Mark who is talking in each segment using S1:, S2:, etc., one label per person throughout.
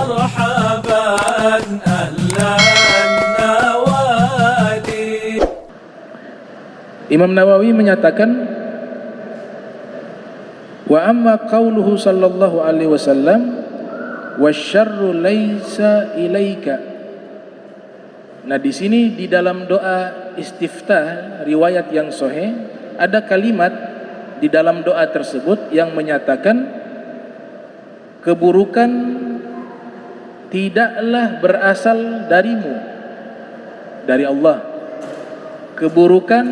S1: مرحبا أهلا النوادي.
S2: Imam Nawawi menyatakan, wa amma qauluhu sallallahu alaihi wasallam wasyarru laisa ilaika. Nah, di sini di dalam doa istiftah riwayat yang sahih ada kalimat di dalam doa tersebut yang menyatakan keburukan tidaklah berasal darimu, dari Allah. Keburukan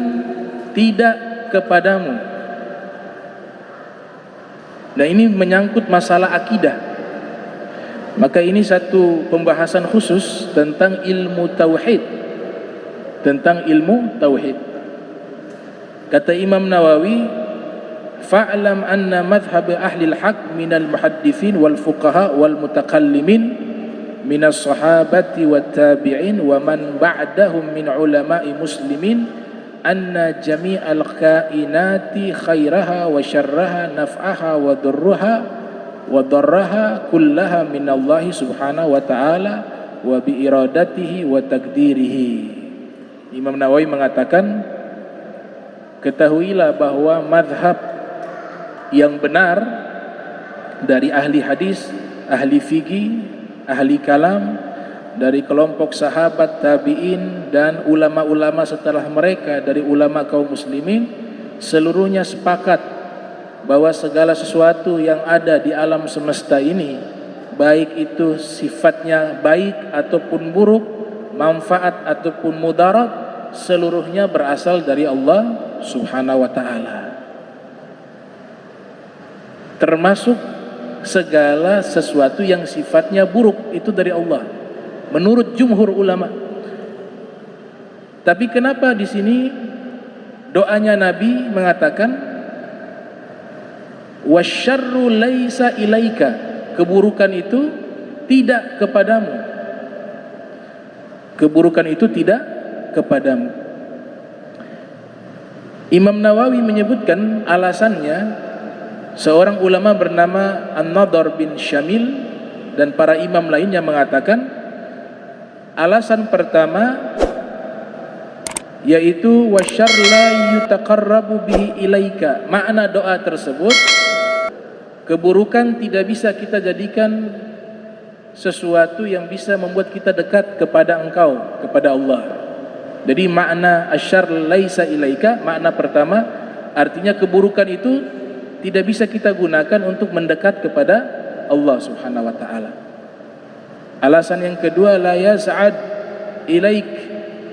S2: tidak kepadamu. Nah, ini menyangkut masalah akidah. Maka ini satu pembahasan khusus tentang ilmu tauhid. Tentang ilmu tauhid. Kata Imam Nawawi, fa'lam anna madhhab ahli al-haq minal muhaddithin wal fuqaha wal mutakallimin minas sahabati wat tabi'in wa man ba'dahum min ulama'i muslimin anna jami'al kainati khairaha wa syarraha naf'aha wa darraha kullaha minallahi subhanahu wa ta'ala wa bi iradatihi wa takdirihi. Imam Nawawi mengatakan, ketahuilah bahwa madhab yang benar dari ahli hadis, ahli fikih, ahli kalam, dari kelompok sahabat, tabi'in, dan ulama-ulama setelah mereka dari ulama kaum muslimin, seluruhnya sepakat bahwa segala sesuatu yang ada di alam semesta ini, baik itu sifatnya baik ataupun buruk, manfaat ataupun mudarat, seluruhnya berasal dari Allah subhanahu wa ta'ala. Termasuk segala sesuatu yang sifatnya buruk, itu dari Allah menurut jumhur ulama. Tapi kenapa di sini doanya Nabi mengatakan wasyarru laisa ilaika, keburukan itu tidak kepadamu. Keburukan itu tidak kepadamu. Imam Nawawi menyebutkan alasannya, seorang ulama bernama An-Nadhr bin Syamil dan para imam lainnya mengatakan, alasan pertama yaitu wasyarr la yutaqarrabu bihi ilaika. Makna doa tersebut, keburukan tidak bisa kita jadikan sesuatu yang bisa membuat kita dekat kepada engkau, kepada Allah. Jadi makna asyarr laisa ilaika, makna pertama artinya keburukan itu tidak bisa kita gunakan untuk mendekat kepada Allah subhanahu wa ta'ala. Alasan yang kedua, la yas'ad ilaik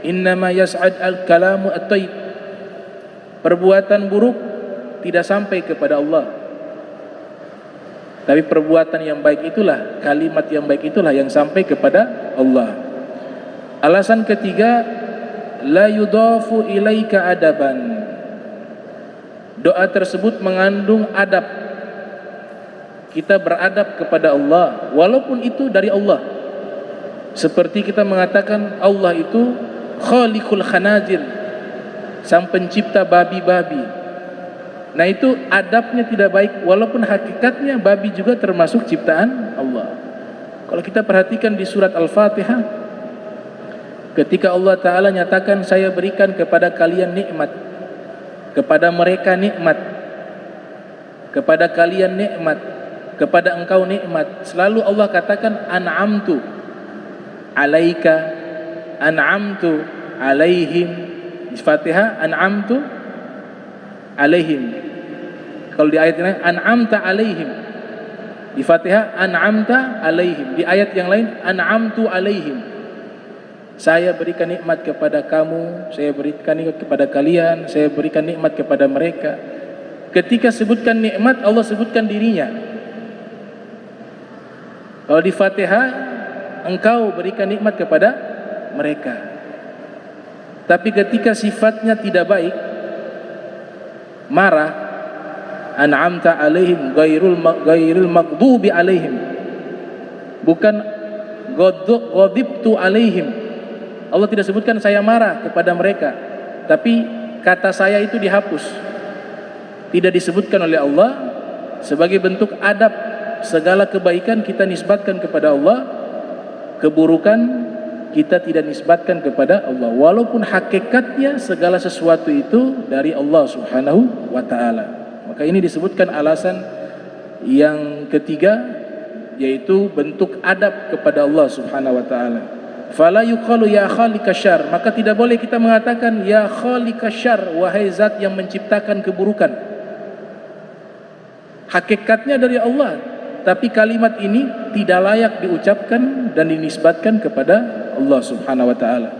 S2: innama yas'ad al-kalamu at-tayyib. Perbuatan buruk tidak sampai kepada Allah, tapi perbuatan yang baik itulah, kalimat yang baik itulah yang sampai kepada Allah. Alasan ketiga, la yudafu ilaika adaban. Doa tersebut mengandung adab. Kita beradab kepada Allah walaupun itu dari Allah. Seperti kita mengatakan Allah itu khaliqul khanazir, sang pencipta babi-babi. Nah, itu adabnya tidak baik walaupun hakikatnya babi juga termasuk ciptaan Allah. Kalau kita perhatikan di surat Al-Fatihah, ketika Allah Ta'ala nyatakan, saya berikan kepada kalian nikmat, kepada mereka nikmat, kepada kalian nikmat, kepada engkau nikmat, selalu Allah katakan an'amtu alaika, an'amtu alaihim. Di Fatihah an'amtu alaihim. Kalau di ayat ini an'amta alaihim. Di Fatihah an'amta alaihim. Di ayat yang lain an'amtu alaihim. Saya berikan nikmat kepada kamu, saya berikan nikmat kepada kalian, saya berikan nikmat kepada mereka. Ketika sebutkan nikmat, Allah sebutkan dirinya. Kalau di Fatihah, engkau berikan nikmat kepada mereka. Tapi ketika sifatnya tidak baik, marah, an'amta alaihim ghairul maghdubi alaihim, bukan ghadibtu alaihim. Allah tidak sebutkan saya marah kepada mereka, tapi kata saya itu dihapus, tidak disebutkan oleh Allah sebagai bentuk adab segala kebaikan kita nisbatkan kepada Allah, keburukan kita tidak nisbatkan kepada Allah, walaupun hakikatnya segala sesuatu itu dari Allah Subhanahu wa ta'ala. Maka ini disebutkan alasan yang ketiga, yaitu bentuk adab kepada Allah Subhanahu wa ta'ala. Fala yuqalu ya khaliqasyarr, maka tidak boleh kita mengatakan ya khaliqasyarr, wahai zat yang menciptakan keburukan. Hakikatnya dari Allah, tapi kalimat ini tidak layak diucapkan dan dinisbatkan kepada Allah Subhanahu wa ta'ala.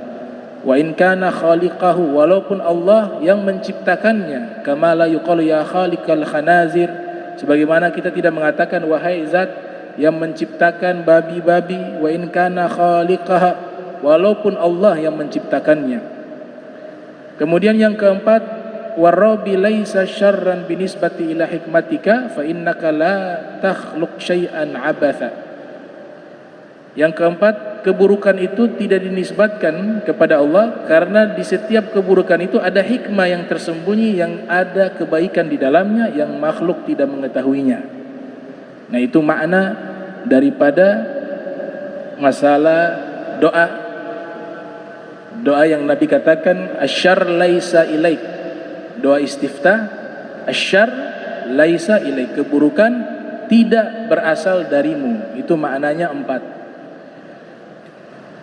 S2: Wa in kana khaliqahu, walaupun Allah yang menciptakannya, kama la yuqalu ya khaliqal khanazir, sebagaimana kita tidak mengatakan wahai zat yang menciptakan babi-babi, wa in kana khaliqaha, walaupun Allah yang menciptakannya. Kemudian yang keempat, warabbi laisa syarran binisbati ila hikmatika fa innaka la takhluq syai'an abatha. Yang keempat, keburukan itu tidak dinisbatkan kepada Allah karena di setiap keburukan itu ada hikmah yang tersembunyi, yang ada kebaikan di dalamnya yang makhluk tidak mengetahuinya. Nah, itu makna daripada masalah doa. Doa yang Nabi katakan asyarr laisa ilaik. Doa istiftah, asyarr laisa ilaik, keburukan tidak berasal darimu. Itu maknanya 4.